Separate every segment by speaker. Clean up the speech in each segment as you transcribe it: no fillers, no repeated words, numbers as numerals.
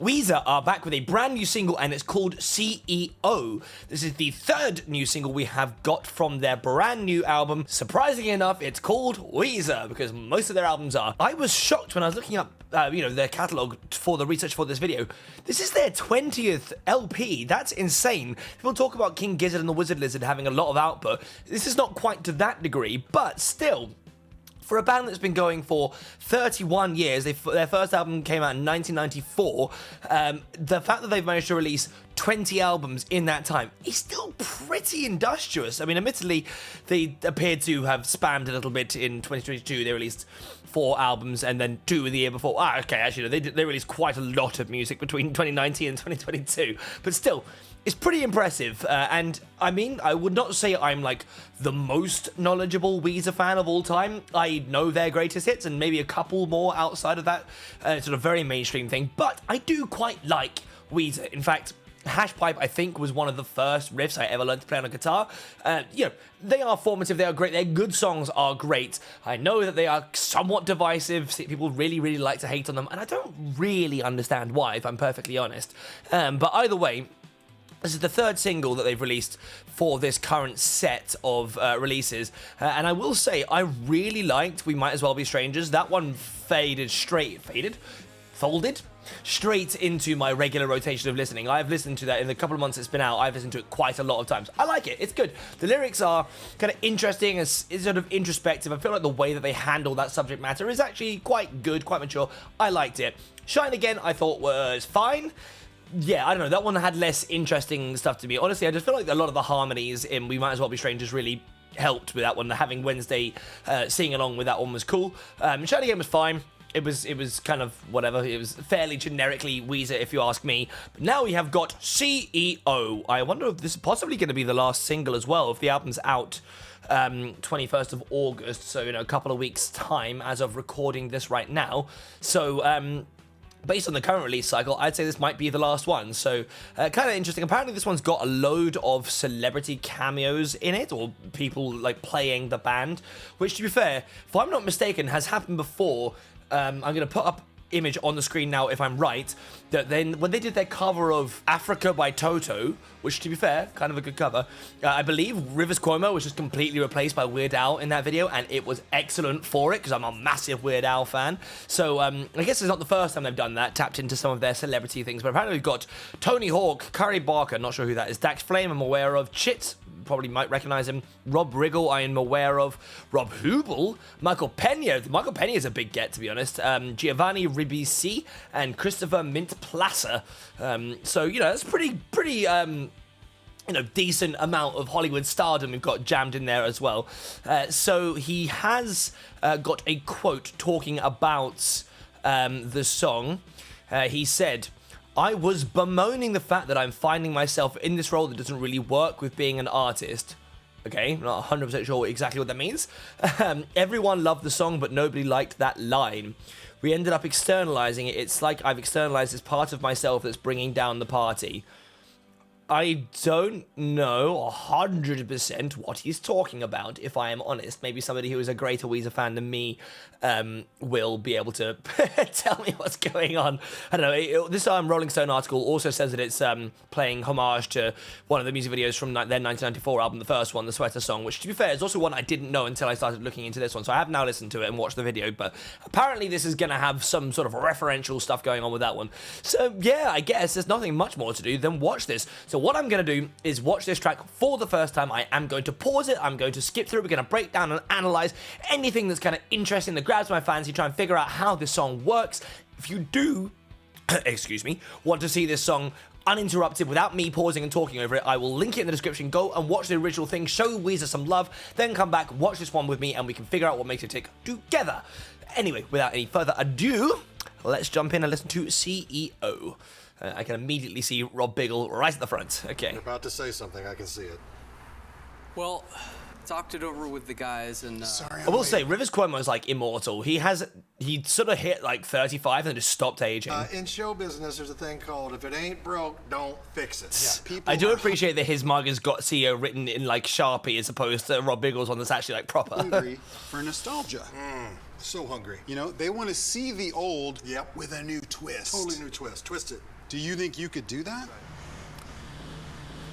Speaker 1: Weezer are back with a brand new single and it's called C.E.O. This is the third new single we have got from their brand new album. Surprisingly enough, it's called Weezer because most of their albums are. I was shocked when I was looking up their catalogue for the research for this video. This is their 20th LP. That's insane. People talk about King Gizzard and the Wizard Lizard having a lot of output. This is not quite to that degree, but still, for a band that's been going for 31 years, their first album came out in 1994, the fact that they've managed to release 20 albums in that time is still pretty industrious. I mean, admittedly, they appeared to have spammed a little bit in 2022. They released 4 albums and then 2 in the year before. Actually, they released quite a lot of music between 2019 and 2022. But still, it's pretty impressive, and I mean, I would not say I'm like the most knowledgeable Weezer fan of all time. I know their greatest hits and maybe a couple more outside of that sort of very mainstream thing, but I do quite like Weezer. In fact, Hash Pipe, I think, was one of the first riffs I ever learned to play on a guitar. They are formative, they are great, their good songs are great. I know that they are somewhat divisive, people really, really like to hate on them, and I don't really understand why, if I'm perfectly honest. But either way, this is the third single that they've released for this current set of releases. And I will say, I really liked We Might As Well Be Strangers. That one folded straight into my regular rotation of listening. I've listened to that in the couple of months it's been out. I've listened to it quite a lot of times. I like it. It's good. The lyrics are kind of interesting. It's sort of introspective. I feel like the way that they handle that subject matter is actually quite good, quite mature. I liked it. Shine Again, I thought was fine. Yeah, I don't know, that one had less interesting stuff to me. Honestly, I just feel like a lot of the harmonies in We Might As Well Be Strangers really helped with that one. Having Wednesday sing along with that one was cool. Shine Again was fine. It was kind of whatever. It was fairly generically Weezer, if you ask me. But now we have got C.E.O. I wonder if this is possibly going to be the last single as well, if the album's out 21st of August, so a couple of weeks' time as of recording this right now. So, based on the current release cycle, I'd say this might be the last one. So, kind of interesting. Apparently, this one's got a load of celebrity cameos in it, or people, like, playing the band. Which, to be fair, if I'm not mistaken, has happened before. I'm going to put up image on the screen now, if I'm right, that then when they did their cover of Africa by Toto, which, to be fair, kind of a good cover, I believe Rivers Cuomo was just completely replaced by Weird Al in that video, and it was excellent for it, because I'm a massive Weird Al fan. So, I guess it's not the first time they've done that, tapped into some of their celebrity things, but apparently we've got Tony Hawk, Curry Barker, not sure who that is, Dax Flame, I'm aware of, Chit, probably might recognize him, Rob Riggle, I am aware of, Rob Hubel, Michael Pena is a big get, to be honest, Giovanni Ribisi, and Christopher Mint-Placer. So, that's pretty decent amount of Hollywood stardom we've got jammed in there as well. So he has got a quote talking about the song. He said, "I was bemoaning the fact that I'm finding myself in this role that doesn't really work with being an artist." Okay, not 100% sure exactly what that means. Everyone loved the song, but nobody liked that line. We ended up externalizing it. It's like I've externalized this part of myself that's bringing down the party. I don't know 100% what he's talking about, if I am honest. Maybe somebody who is a greater Weezer fan than me will be able to tell me what's going on. I don't know. This Rolling Stone article also says that it's playing homage to one of the music videos from their 1994 album, the first one, the Sweater Song, which, to be fair, is also one I didn't know until I started looking into this one. So I have now listened to it and watched the video, but apparently this is going to have some sort of referential stuff going on with that one. So, yeah, I guess there's nothing much more to do than watch this. So what I'm going to do is watch this track for the first time. I am going to pause it. I'm going to skip through. We're going to break down and analyze anything that's kind of interesting that grabs my fancy, try and figure out how this song works. If you do, excuse me, want to see this song uninterrupted without me pausing and talking over it, I will link it in the description. Go and watch the original thing, show Weezer some love, then come back, watch this one with me, and we can figure out what makes it tick together. Anyway, without any further ado, let's jump in and listen to C.E.O. I can immediately see Rob Biggle right at the front. Okay.
Speaker 2: You're about to say something. I can see it.
Speaker 3: Well, talked it over with the guys, and
Speaker 2: Sorry,
Speaker 1: I will say, Rivers Cuomo is like immortal. He sort of hit like 35 and just stopped aging.
Speaker 2: In show business, there's a thing called if it ain't broke, don't fix it. Yeah.
Speaker 1: I do appreciate that his mug has got CEO written in like Sharpie as opposed to Rob Biggle's one that's actually like proper.
Speaker 4: Hungry for nostalgia.
Speaker 2: So hungry.
Speaker 4: You know, they want to see the old
Speaker 2: Yep.
Speaker 4: with a new twist.
Speaker 2: Totally new twist. Twist it.
Speaker 4: Do you think you could do that?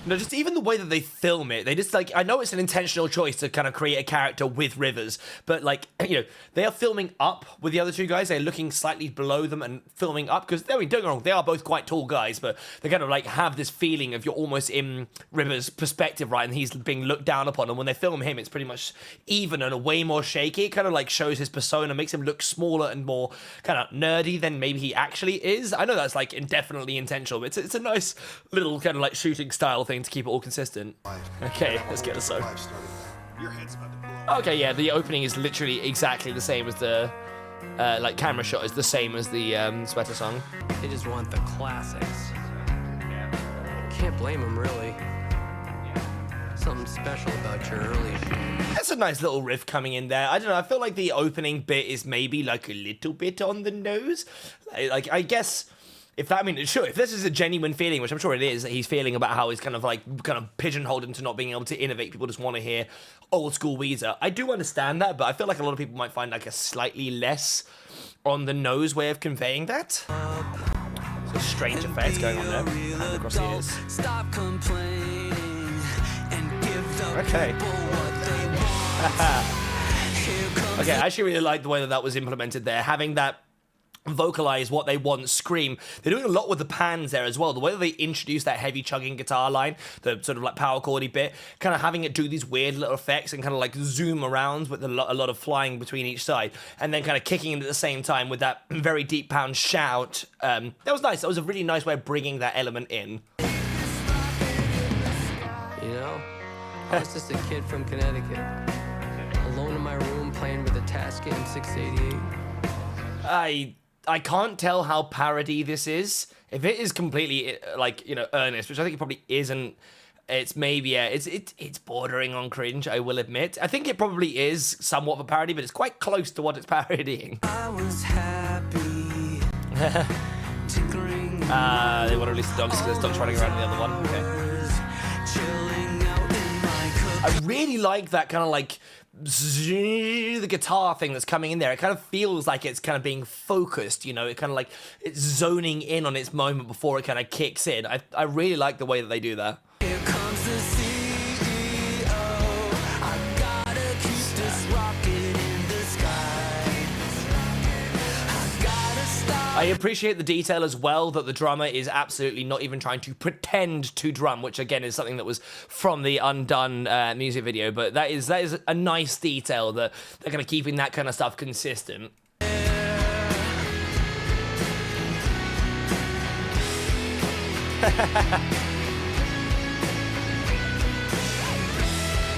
Speaker 1: No, just even the way that they film it, they just like, I know it's an intentional choice to kind of create a character with Rivers, but like, you know, they are filming up with the other two guys. They're looking slightly below them and filming up because, I mean, don't get me wrong, they are both quite tall guys, but they kind of like have this feeling of you're almost in Rivers' perspective, right? And he's being looked down upon. And when they film him, it's pretty much even and way more shaky. It kind of like shows his persona, makes him look smaller and more kind of nerdy than maybe he actually is. I know that's like indefinitely intentional, but it's a nice little kind of like shooting style thing to keep it all consistent. Okay, let's get this over.
Speaker 4: Your head's about to blow.
Speaker 1: Okay, yeah, the opening is literally exactly the same as the like camera shot is the same as the sweater song.
Speaker 3: They just want the classics. Can't blame them, really. Something special about your early shit.
Speaker 1: That's a nice little riff coming in there. I don't know, I feel like the opening bit is maybe like a little bit on the nose. Like I guess if that, I mean, sure, if this is a genuine feeling, which I'm sure it is, that he's feeling about how he's kind of pigeonholed into not being able to innovate, people just want to hear old school Weezer. I do understand that, but I feel like a lot of people might find like a slightly less on the nose way of conveying that. Some strange effects going on there. Hand across the ears.
Speaker 5: Stop complaining and give the
Speaker 1: Okay.
Speaker 5: people what they want. Here comes
Speaker 1: Okay, I actually really like the way that was implemented there, having that vocalize what they want, scream. They're doing a lot with the pans there as well. The way that they introduce that heavy chugging guitar line, the sort of like power chordy bit, kind of having it do these weird little effects and kind of like zoom around with a lot of flying between each side, and then kind of kicking in at the same time with that very deep pound shout. That was nice. That was a really nice way of bringing that element in.
Speaker 3: You know, I was just a kid from Connecticut, alone in my room playing with a Tascam 688.
Speaker 1: I can't tell how parody this is. If it is completely like, you know, earnest, which I think it probably isn't, it's maybe, yeah, it's bordering on cringe, I will admit. I think it probably is somewhat of a parody, but it's quite close to what it's parodying.
Speaker 5: I was happy. Tinkering
Speaker 1: They want to release the dogs because there's dogs running around in the other one. Okay.
Speaker 5: chilling out in my cup.
Speaker 1: I really like that kind of like the guitar thing that's coming in there. It kind of feels like it's kind of being focused, you know, it kind of like it's zoning in on its moment before it kind of kicks in. I really like the way that they do that.
Speaker 5: Here comes the C.E.O. I gotta keep this rocket in the sky. I gotta stop.
Speaker 1: I appreciate the detail as well that the drummer is absolutely not even trying to pretend to drum, which again is something that was from the Undone music video, but that is a nice detail that they're kind of keeping that kind of stuff consistent.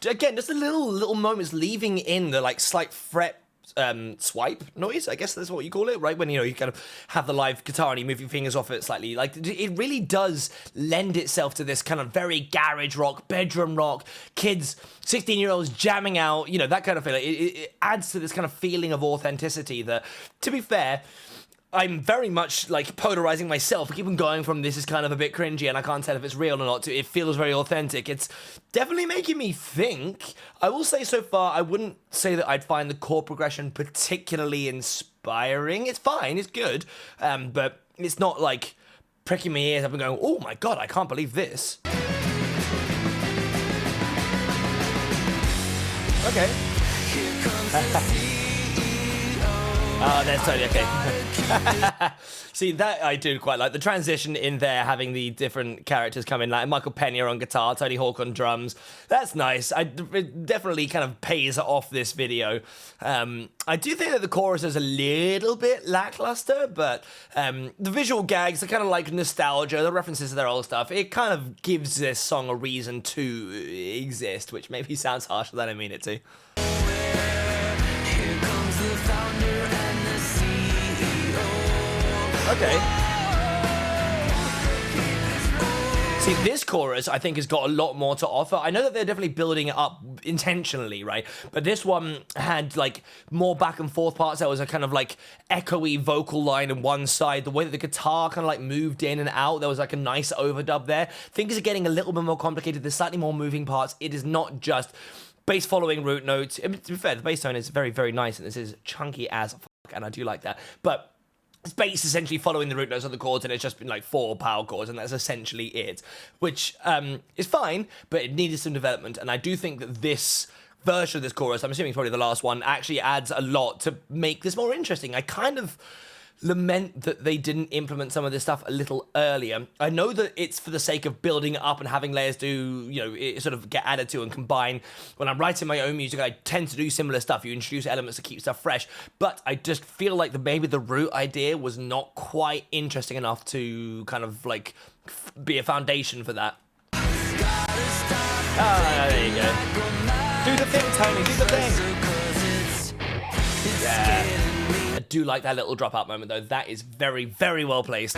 Speaker 1: Again, just a little moments leaving in the like slight fret swipe noise, I guess that's what you call it, right? When, you know, you kind of have the live guitar and you move your fingers off it slightly. Like, it really does lend itself to this kind of very garage rock, bedroom rock, kids, 16-year-olds jamming out, you know, that kind of feeling. It adds to this kind of feeling of authenticity that, to be fair, I'm very much like polarizing myself. I keep on going from this is kind of a bit cringy and I can't tell if it's real or not to it feels very authentic. It's definitely making me think. I will say so far, I wouldn't say that I'd find the chord progression particularly inspiring. It's fine, it's good, but it's not like pricking my ears up and going, oh my god, I can't believe this. Okay.
Speaker 5: Here comes the C.E.O.
Speaker 1: Oh, that's totally okay. See, that I do quite like. The transition in there, having the different characters come in, like Michael Pena on guitar, Tony Hawk on drums. That's nice. It definitely kind of pays off this video. I do think that the chorus is a little bit lackluster, but the visual gags are kind of like nostalgia, the references to their old stuff. It kind of gives this song a reason to exist, which maybe sounds harsher than I mean it to.
Speaker 5: Here comes the founder and the CEO.
Speaker 1: Okay. See, this chorus, I think, has got a lot more to offer. I know that they're definitely building it up intentionally, right? But this one had, like, more back and forth parts. There was a kind of, like, echoey vocal line on one side. The way that the guitar kind of, like, moved in and out, there was, like, a nice overdub there. Things are getting a little bit more complicated. There's slightly more moving parts. It is not just bass following root note. I mean, to be fair, the bass tone is very, very nice, and this is chunky as fuck, and I do like that. But it's bass essentially following the root notes of the chords, and it's just been like 4 power chords, and that's essentially it, which is fine, but it needed some development. And I do think that this version of this chorus, I'm assuming it's probably the last one, actually adds a lot to make this more interesting. I kind of lament that they didn't implement some of this stuff a little earlier. I know that it's for the sake of building it up and having layers do, you know, it sort of get added to and combine. When I'm writing my own music, I tend to do similar stuff. You introduce elements to keep stuff fresh, but I just feel like maybe the root idea was not quite interesting enough to kind of like be a foundation for that. Ah, there you go. Do the thing, Tony, do the thing. Yeah. I do like that little dropout moment, though. That is very, very well placed.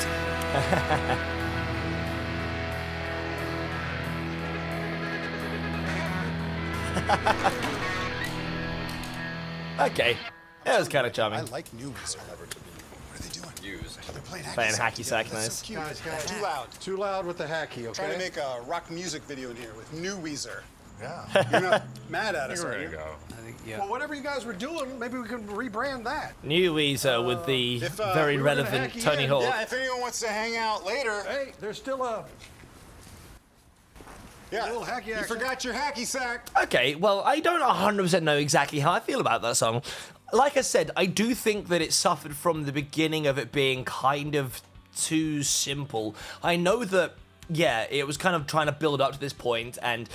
Speaker 1: Okay. That was kind of charming.
Speaker 4: I like new Weezer. What are they doing? They're playing
Speaker 1: Playing
Speaker 4: sack.
Speaker 1: hacky sack,
Speaker 4: Yeah, that's
Speaker 1: nice.
Speaker 4: so cute.
Speaker 2: Guys,
Speaker 4: Too loud.
Speaker 2: Too loud with the hacky, okay?
Speaker 4: Trying to make a rock music video in here with new Weezer.
Speaker 2: Yeah.
Speaker 4: You're not mad at us, are you?
Speaker 2: Well, whatever you guys were doing, maybe we could rebrand that.
Speaker 1: New Weezer with the
Speaker 4: if,
Speaker 1: very
Speaker 2: we were gonna
Speaker 1: relevant
Speaker 2: hack you
Speaker 1: Tony
Speaker 2: in.
Speaker 1: Hawk.
Speaker 4: Yeah, if anyone wants to hang out later.
Speaker 2: Hey, there's still a
Speaker 4: Yeah,
Speaker 2: little hacky
Speaker 4: you
Speaker 2: action.
Speaker 4: forgot your hacky sack.
Speaker 1: Okay, well, I don't 100% know exactly how I feel about that song. Like I said, I do think that it suffered from the beginning of it being kind of too simple. I know that, yeah, it was kind of trying to build up to this point, and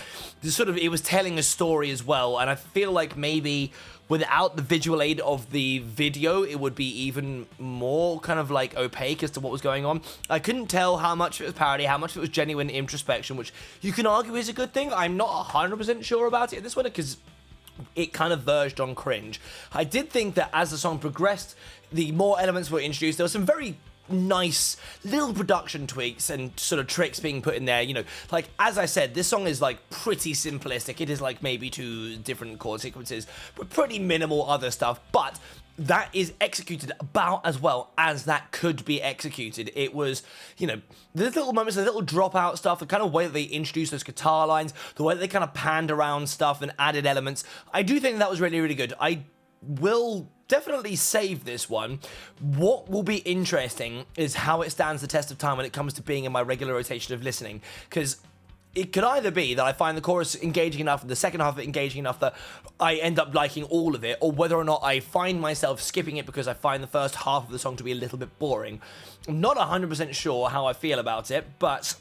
Speaker 1: it was telling a story as well, and I feel like maybe without the visual aid of the video, it would be even more kind of like opaque as to what was going on. I couldn't tell how much of it was parody, how much of it was genuine introspection, which you can argue is a good thing. I'm not 100% sure about it in this one, because it kind of verged on cringe. I did think that as the song progressed, the more elements were introduced. There were some very nice little production tweaks and sort of tricks being put in there, you know, like as I said, this song is like pretty simplistic. It is like maybe 2 different chord sequences with pretty minimal other stuff, but that is executed about as well as that could be executed. It was, you know, the little moments, the little dropout stuff, the kind of way that they introduced those guitar lines, the way that they kind of panned around stuff and added elements. I do think that was really, really good. I will definitely save this one. What will be interesting is how it stands the test of time when it comes to being in my regular rotation of listening, because it could either be that I find the chorus engaging enough and the second half of it engaging enough that I end up liking all of it, or whether or not I find myself skipping it because I find the first half of the song to be a little bit boring. I'm not 100% sure how I feel about it, but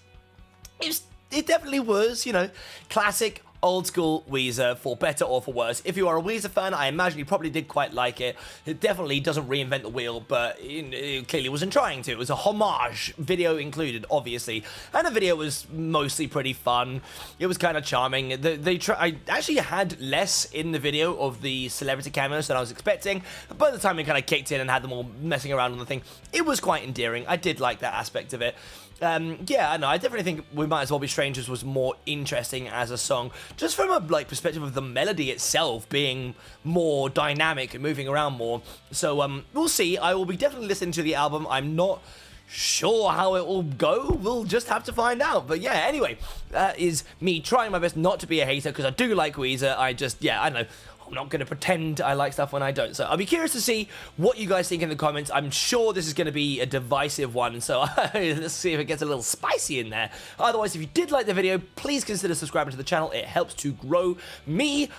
Speaker 1: it definitely was, you know, classic old school Weezer, for better or for worse. If you are a Weezer fan, I imagine you probably did quite like it. It definitely doesn't reinvent the wheel, but it clearly wasn't trying to. It was a homage, video included, obviously. And the video was mostly pretty fun. It was kind of charming. I actually had less in the video of the celebrity cameos than I was expecting. By the time it kind of kicked in and had them all messing around on the thing, it was quite endearing. I did like that aspect of it. Yeah, I know. I definitely think We Might As Well Be Strangers was more interesting as a song, just from a perspective of the melody itself being more dynamic and moving around more. So we'll see. I will be definitely listening to the album. I'm not sure how it will go. We'll just have to find out. But yeah, anyway, that is me trying my best not to be a hater, because I do like Weezer. I know. I'm not going to pretend I like stuff when I don't. So I'll be curious to see what you guys think in the comments. I'm sure this is going to be a divisive one, so let's see if it gets a little spicy in there. Otherwise, if you did like the video, please consider subscribing to the channel. It helps to grow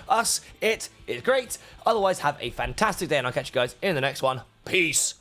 Speaker 1: us. It is great. Otherwise, have a fantastic day, and I'll catch you guys in the next one. Peace.